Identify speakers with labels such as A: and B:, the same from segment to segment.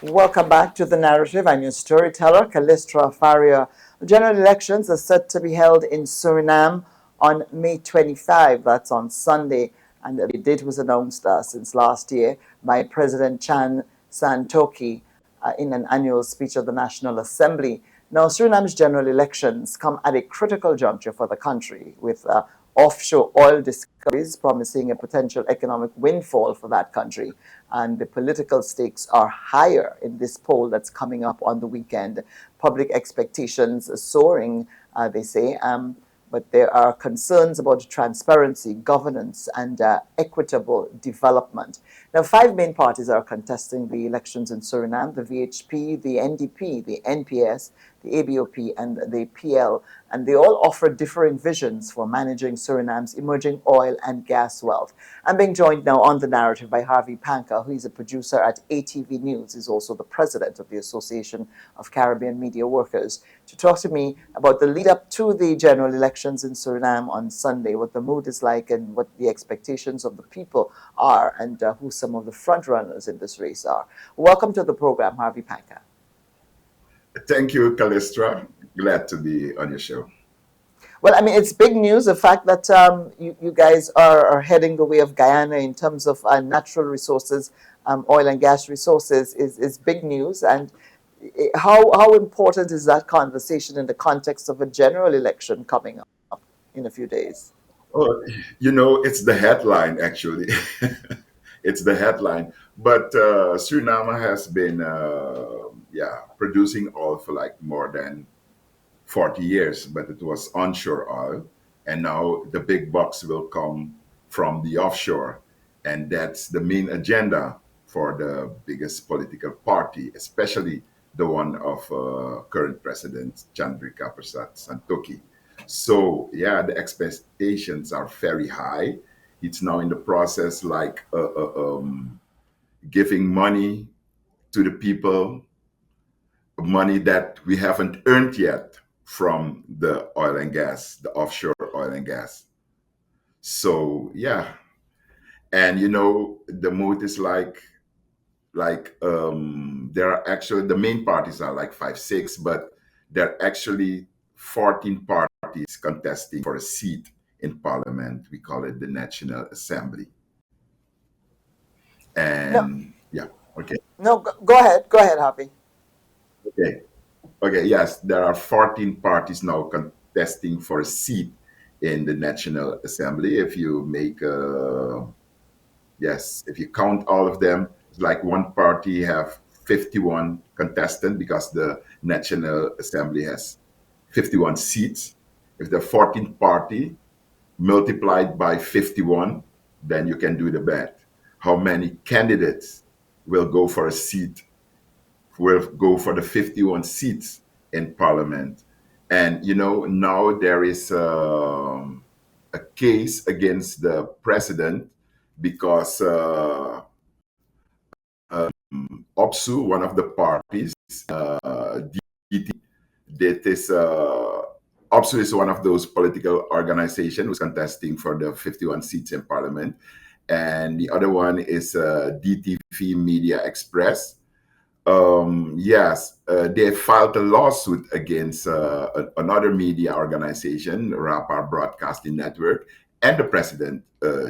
A: Welcome back to The Narrative. I'm your storyteller, Callistra Faria. The general elections are set to be held in Suriname on May 25. That's on Sunday. And the date was announced since last year by President Chan Santoki in an annual speech of the National Assembly. Now, Suriname's general elections come at a critical juncture for the country, with offshore oil discoveries promising a potential economic windfall for that country. And the political stakes are higher in this poll that's coming up on the weekend. Public expectations are soaring, they say. But there are concerns about transparency, governance, and equitable development. Now, five main parties are contesting the elections in Suriname: the VHP, the NDP, the NPS, the ABOP, and the PL. And they all offer differing visions for managing Suriname's emerging oil and gas wealth. I'm being joined now on the narrative by Harvey Panka, who is a producer at ATV News. He's also the president of the Association of Caribbean Media Workers, to talk to me about the lead up to the general elections in Suriname on Sunday, what the mood is like and what the expectations of the people are, and who some of the front runners in this race are. Welcome to the program, Harvey Panka.
B: Thank you, Callistra. Glad to be on your show.
A: Well, I mean, it's big news, the fact that you guys are heading the way of Guyana in terms of natural resources, oil and gas resources, is big news. And how important is that conversation in the context of a general election coming up in a few days?
B: Oh, it's the headline actually. It's the headline. But Suriname has been, producing oil for like more than 40 years, but it was onshore oil. And now the big bucks will come from the offshore. And that's the main agenda for the biggest political party, especially the one of current President Chandrika Prasad Santoki. So, yeah, the expectations are very high. It's now in the process like giving money to the people, money that we haven't earned yet from the oil and gas, the offshore oil and gas. So yeah, and the mood is there are actually the main parties are like 5 6, but there are actually 14 parties contesting for a seat in parliament. We call it the National Assembly.
A: No,
B: And yeah, okay,
A: no, go ahead, Harvey.
B: okay. Okay, yes, there are 14 parties now contesting for a seat in the National Assembly. If you if you count all of them, it's like one party have 51 contestants because the National Assembly has 51 seats. If the 14th party multiplied by 51, then you can do the math. How many candidates will go for a seat will go for the 51 seats in parliament. And, now there is a case against the president because OPSU, one of the parties, DT, that is, OPSU is one of those political organizations who's contesting for the 51 seats in parliament. And the other one is DTV Media Express. Yes, they filed a lawsuit against another media organization, Rapar Broadcasting Network, and the president,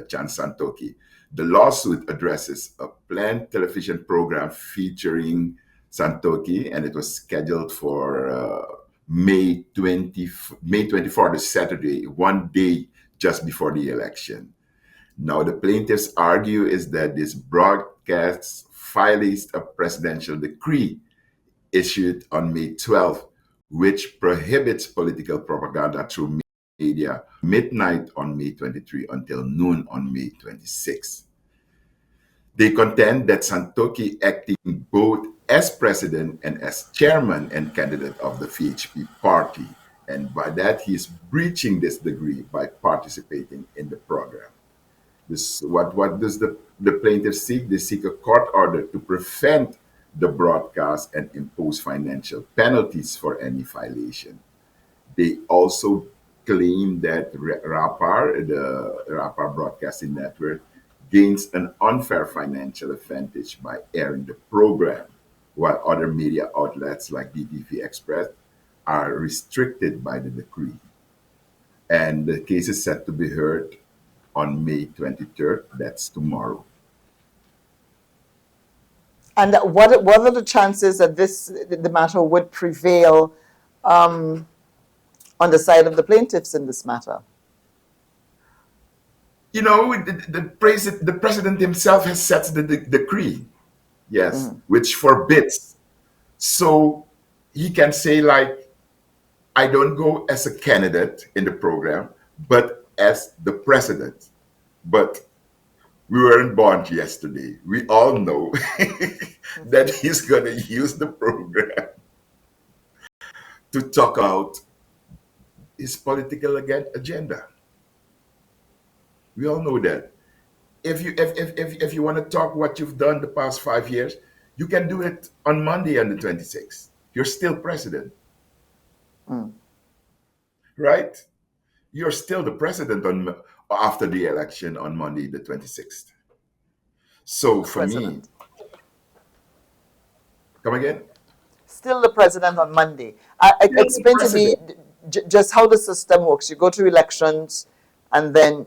B: Chan Santoki. The lawsuit addresses a planned television program featuring Santoki, and it was scheduled for May 24th, the Saturday, one day just before the election. Now, the plaintiffs argue is that this broadcast violates a presidential decree issued on May 12th, which prohibits political propaganda through media midnight on May 23 until noon on May 26. They contend that Santoki, acting both as president and as chairman and candidate of the VHP party, and by that he is breaching this decree by participating in the program. What does the plaintiff seek? They seek a court order to prevent the broadcast and impose financial penalties for any violation. They also claim that the Rapar Broadcasting Network, gains an unfair financial advantage by airing the program. while other media outlets like DTV Express are restricted by the decree. And the case is set to be heard on May 23rd. That's tomorrow.
A: And what are the chances that the matter would prevail on the side of the plaintiffs in this matter?
B: You know, the president himself has set the decree, yes,
A: Mm-hmm.
B: which forbids. So he can say, like, I don't go as a candidate in the program, but as the president. But we weren't born yesterday. We all know that he's going to use the program to talk out his political agenda. We all know that. If you want to talk what you've done the past 5 years, you can do it on Monday on the 26th. You're still president,
A: Mm.
B: right? You're still the president on after the election on Monday the 26th. So
A: The
B: for me,
A: president.
B: come again?
A: Still the president on Monday.
B: Still the
A: Explain to me
B: president.
A: just how the system works. You go to elections, and then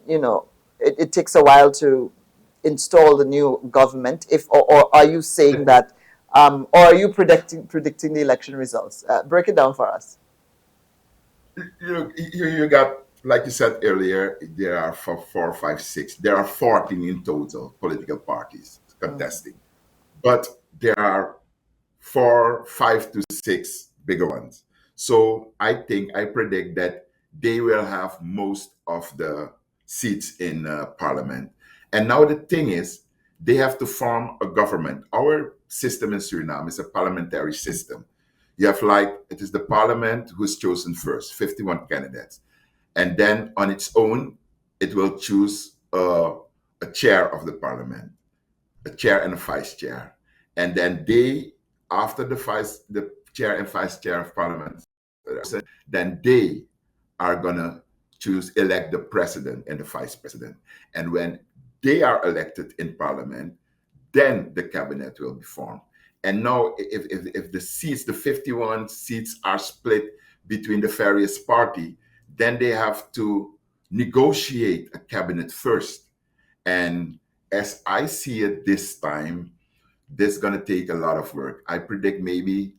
A: it takes a while to install the new government. If or are you saying that, or are you predicting the election results? Break it down for us.
B: You got, like you said earlier, there are four, five, six. There are 14 in total political parties
A: Mm.
B: contesting, but there are four, five to six bigger ones. So I predict that they will have most of the seats in parliament. And now the thing is, they have to form a government. Our system in Suriname is a parliamentary system. You have, like, it is the parliament who's chosen first, 51 candidates. And then on its own, it will choose a chair of the parliament, a chair and a vice chair. And then they, after the chair and vice chair of parliament, then they are gonna elect the president and the vice president. And when they are elected in parliament, then the cabinet will be formed. And now, if the seats, the 51 seats, are split between the various party, then they have to negotiate a cabinet first. And as I see it this time, this is going to take a lot of work. I predict maybe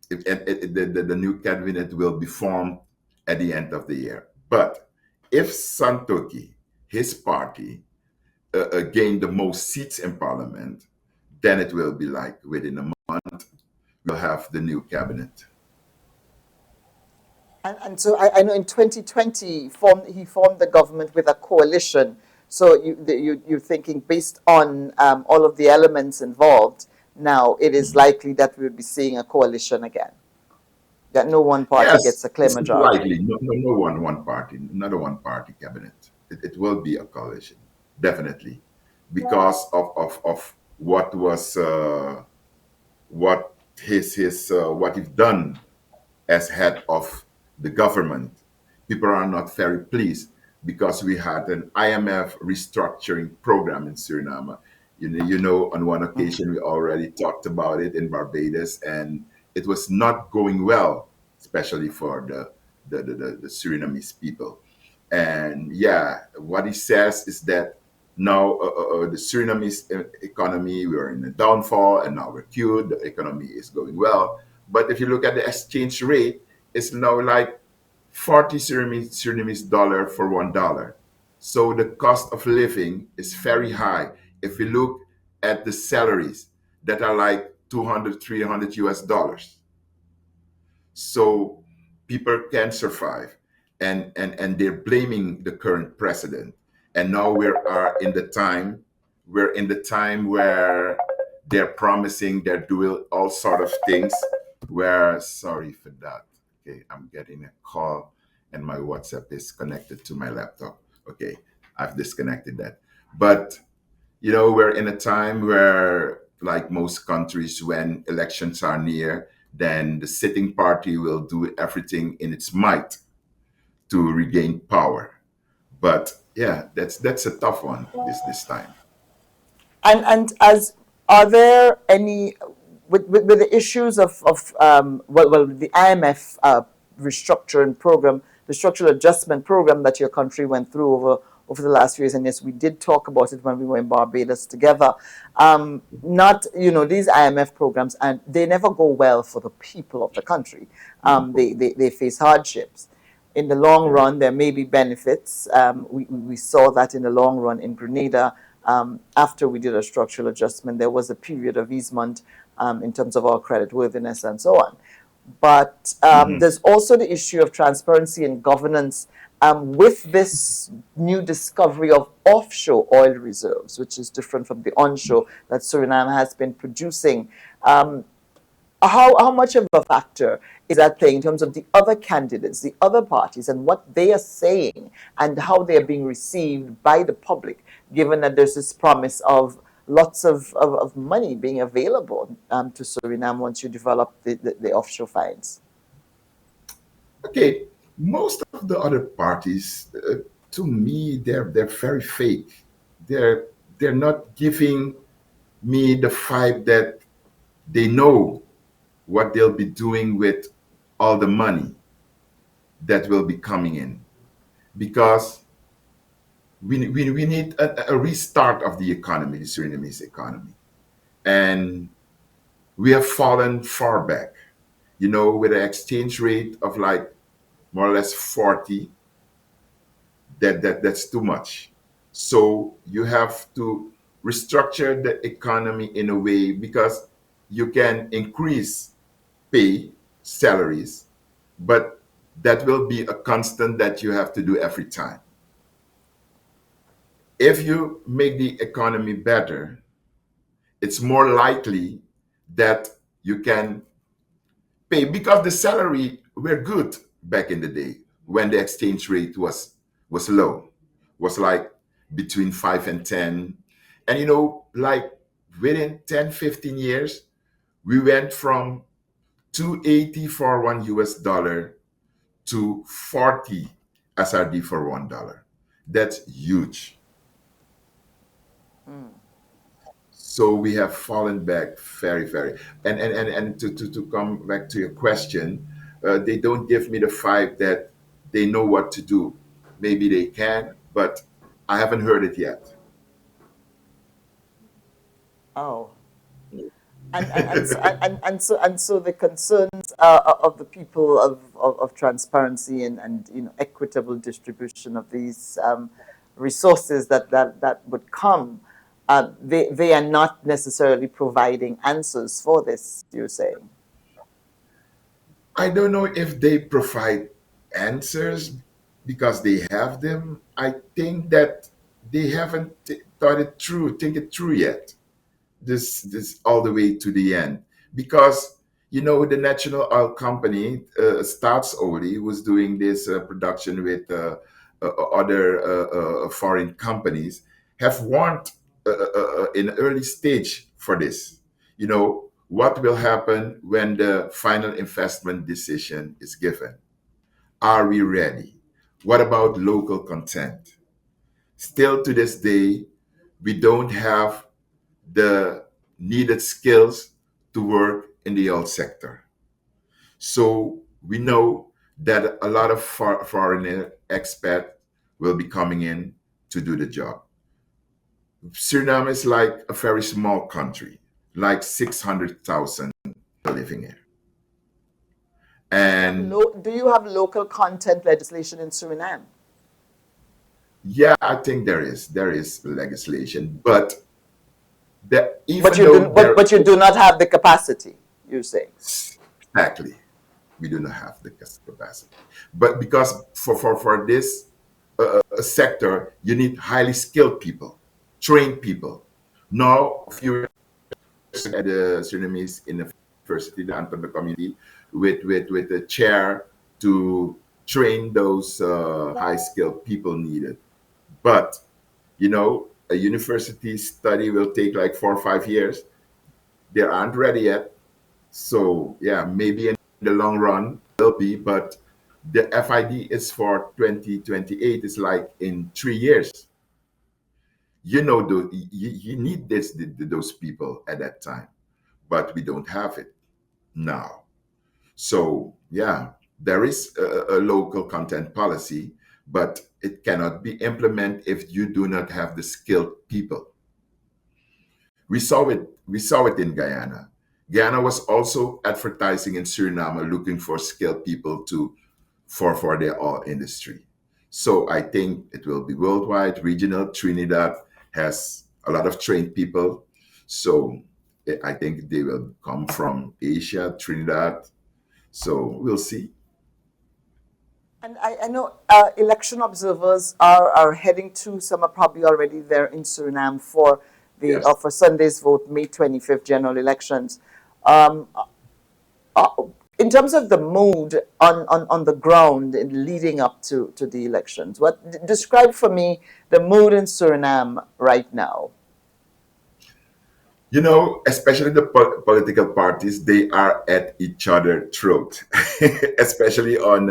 B: the new cabinet will be formed at the end of the year. But if Santoki, his party, gain the most seats in parliament, then it will be like within a month, we'll have the new cabinet.
A: And so I know in 2020 he formed the government with a coalition. So you're thinking based on all of the elements involved. Now it is
B: Mhm.
A: likely that we'll be seeing a coalition again. That no one party
B: Yes,
A: gets a clear
B: this is
A: majority.
B: likely. No one party, not a one party cabinet. It will be a coalition, definitely, because of what what he's done as head of the government. People are not very pleased because we had an IMF restructuring program in Suriname. On one occasion we already talked about it in Barbados, and it was not going well, especially for the Surinamese people. And yeah, what he says is that now the Surinamese economy, we're in a downfall, and now we're cured. The economy is going well, but if you look at the exchange rate, it's now like 40 Surinamese dollar for $1. So the cost of living is very high. If we look at the salaries that are like 200, 300 US dollars, so people can survive, and they're blaming the current president. And now we're in the time where they're promising, they're doing all sort of things. Where, sorry for that, okay, I'm getting a call and my WhatsApp is connected to my laptop. Okay, I've disconnected that. But we're in a time where, like most countries, when elections are near, then the sitting party will do everything in its might to regain power. But yeah, that's a tough one this time.
A: And as are there any? with the issues of the IMF restructuring program, the structural adjustment program that your country went through over the last few years, and yes, we did talk about it when we were in Barbados together. Not, these IMF programs, and they never go well for the people of the country. They face hardships. In the long run, there may be benefits. We saw that in the long run in Grenada. After we did a structural adjustment, there was a period of easement in terms of our credit worthiness and so on. But
B: Mhm.
A: there's also the issue of transparency and governance with this new discovery of offshore oil reserves, which is different from the onshore that Suriname has been producing. How much of a factor is that thing in terms of the other candidates, the other parties, and what they are saying and how they are being received by the public, given that there's this promise of lots of money being available to Suriname once you develop the offshore finds?
B: Okay, most of the other parties, to me, they're very fake. They're they're not giving me the vibe that they know what they'll be doing with all the money that will be coming in, because we need a restart of the economy, the Surinamese economy, and we have fallen far back. With an exchange rate of like more or less 40, that's too much. So you have to restructure the economy in a way, because you can increase pay, salaries, but that will be a constant that you have to do every time. If you make the economy better, it's more likely that you can pay, because the salary were good back in the day when the exchange rate was low, was like between 5 and 10. And like within 10, 15 years, we went from 280 for $1 to 40 SRD for $1. That's huge. So we have fallen back very, very. And to come back to your question, they don't give me the vibe that they know what to do. Maybe they can, but I haven't heard it yet.
A: Oh, and so the concerns of the people of transparency and equitable distribution of these resources that would come, they are not necessarily providing answers for this, you're saying.
B: I don't know if they provide answers because they have them. I think that they haven't thought it through, think it through yet. This all the way to the end, because the national oil company, Staatsolie, was doing this production with other foreign companies, have warned in early stage for this. What will happen when the final investment decision is given? Are we ready? What about local content? Still to this day, we don't have the needed skills to work in the oil sector. So we know that a lot of foreign expats will be coming in to do the job. Suriname is like a very small country, like 600,000 living here. And
A: Do you have local content legislation in Suriname?
B: yeah, I think there is legislation, but
A: But
B: even
A: you do,
B: though
A: but,
B: there
A: but you do not have the capacity, you're saying.
B: exactly, we do not have the capacity. But because for this sector, you need highly skilled people, trained people. Now, a few years at the Surinamese University, the Anton community, with a chair to train those high skilled people needed. But a university study will take like 4 or 5 years. They aren't ready yet. So yeah, maybe in the long run will be, but the FID is for 2028. It's like in 3 years. You need those people at that time. but we don't have it now. So, yeah, there is a local content policy, but it cannot be implemented if you do not have the skilled people. We saw it. We saw it in Guyana. Guyana was also advertising in Suriname, looking for skilled people to for their oil industry. So I think it will be worldwide, regional. Trinidad has a lot of trained people. So I think they will come from Asia, Trinidad. So we'll see.
A: And I know election observers are heading to, some are probably already there in Suriname for the
B: Yes.
A: for Sunday's vote, May 25th general elections. Um, uh, in terms of the mood on the ground in leading up to the elections, describe for me the mood in Suriname right now?
B: You know, especially the political parties, they are at each other throat, especially on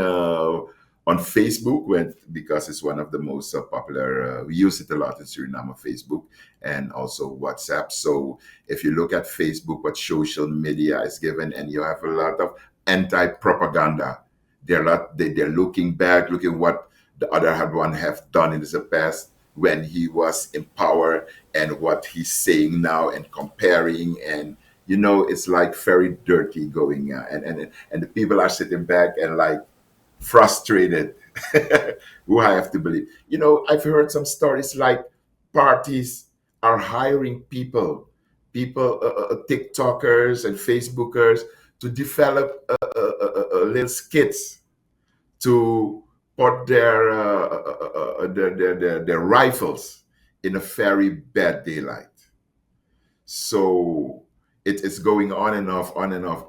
B: Facebook, when because it's one of the most popular. We use it a lot in Suriname, Facebook, and also WhatsApp. So if you look at Facebook, what social media is given, and you have a lot of anti-propaganda. They're looking back, looking what the other had one have done in the past when he was in power and what he's saying now and comparing, and it's like very dirty going, and the people are sitting back and like frustrated. Who I have to believe. I've heard some stories like parties are hiring TikTokers and Facebookers to develop a little skits to put their rifles in a very bad daylight. So it is going on and off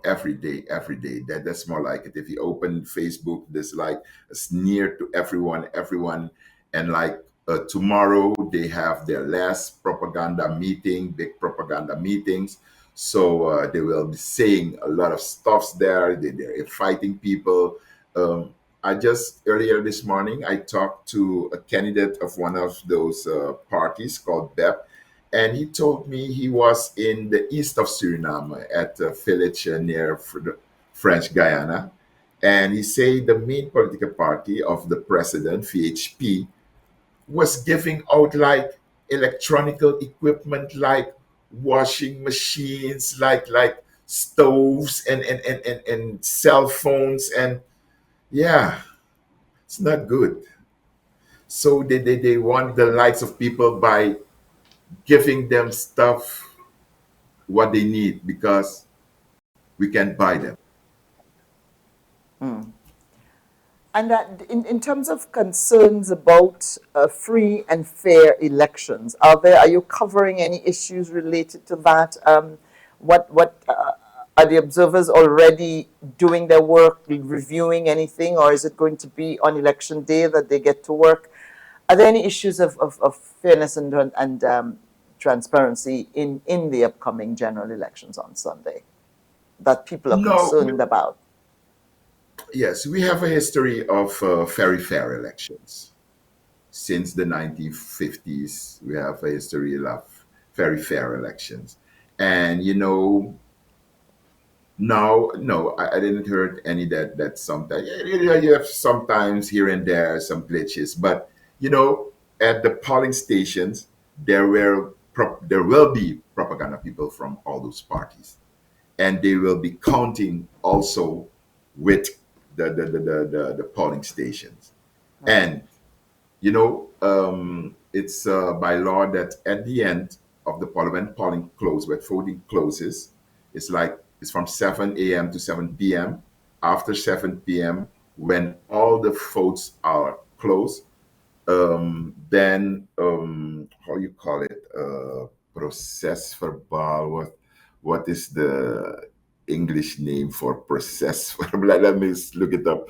B: every day, every day. That's more like it. If you open Facebook, there's like a sneer to everyone, and like tomorrow they have their last propaganda meeting, big propaganda meetings. So they will be saying a lot of stuffs there. They're inviting people. I just earlier this morning I talked to a candidate of one of those parties called BEP, and he told me he was in the east of Suriname at a village near the French Guyana. And he said the main political party of the president, VHP, was giving out like electronical equipment, like washing machines, like stoves and cell phones. And yeah, it's not good. So they want the likes of people by giving them stuff what they need because we can buy them.
A: And that in terms of concerns about free and fair elections, are you covering any issues related to that? What are the observers already doing their work, reviewing anything, or is it going to be on election day that they get to work? Are there any issues of fairness and transparency in the upcoming general elections on Sunday that people are
B: No,
A: concerned about?
B: yes, we have a history of very fair elections. Since the 1950s, we have a history of very fair elections. And no, I didn't heard any that sometimes you have sometimes here and there some glitches, but at the polling stations there will be propaganda people from all those parties, and they will be counting also with the polling stations.
A: Right.
B: And it's by law that at the end of the poll, when polling closes, when voting closes, it's from 7 a.m. to 7 p.m. After 7 p.m., when all the votes are closed, then how you call it, process verbal. What is the English name for process verbal? Let me look it up.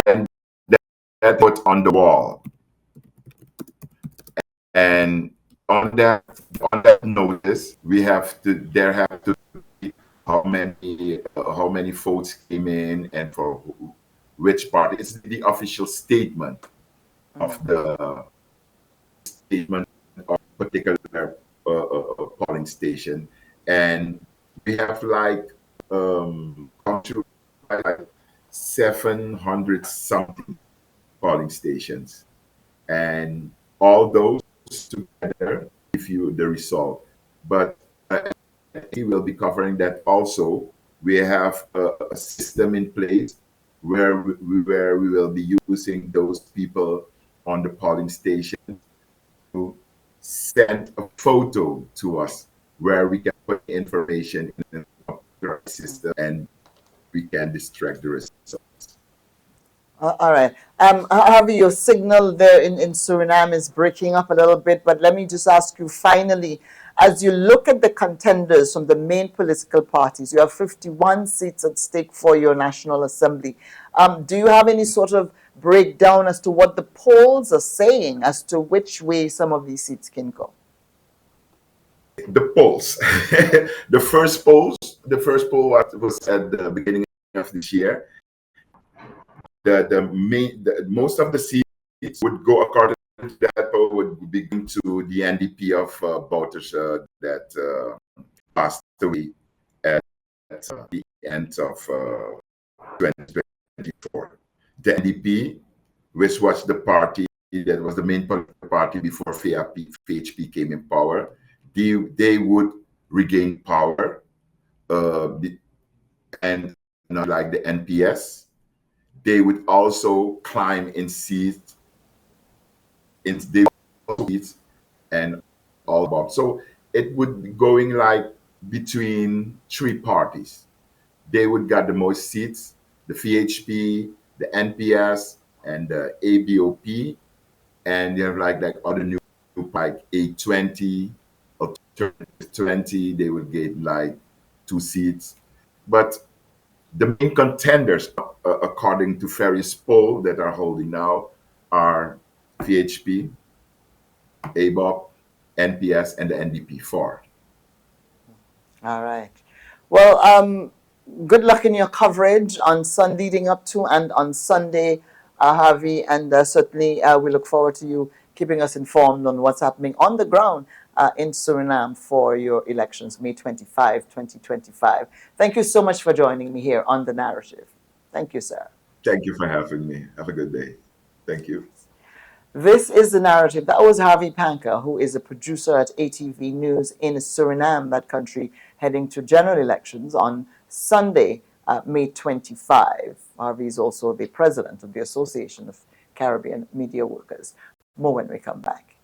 B: Then that put on the wall, and on that on that notice, we have to there have to be how many votes came in and for which party. It's the official statement of the statement of particular polling station, and we have come to like 700 something polling stations, and all those together give you the result. But we will be covering that also. We have a system in place where we will be using those people on the polling station to send a photo to us where we can put information in the computer system and we can distract the result.
A: All right. Harvey, your signal there in Suriname is breaking up a little bit, but let me just ask you finally, as you look at the contenders from the main political parties, you have 51 seats at stake for your National Assembly. Do you have any sort of breakdown as to what the polls are saying as to which way some of these seats can go?
B: The polls, the first poll was at the beginning of this year. Most of the seats would go according to that poll would be given to the NDP of Bouters that passed away at the end of 2024. The NDP, which was the party that was the main political party before VHP came in power, they would regain power, and not like the NPS, they would also climb in seats, seats and all above. So it would be going like between three parties. They would get the most seats, the VHP, the NPS, and the ABOP, and you have like other new like 820 or 20, they would get like 2 seats. But the main contenders, according to various polls that are holding now, are VHP, ABOP, NPS, and the NDP4.
A: All right. Well, good luck in your coverage on Sun leading up to and on Sunday, Harvey, and certainly we look forward to you keeping us informed on what's happening on the ground in Suriname for your elections, May 25, 2025. Thank you so much for joining me here on The Narrative. Thank you, sir.
B: Thank you for having me. Have a good day. Thank you.
A: This is The Narrative. That was Harvey Panker, who is a producer at ATV News in Suriname, that country heading to general elections on Sunday, May 25. Harvey is also the president of the Association of Caribbean Media Workers. More when we come back.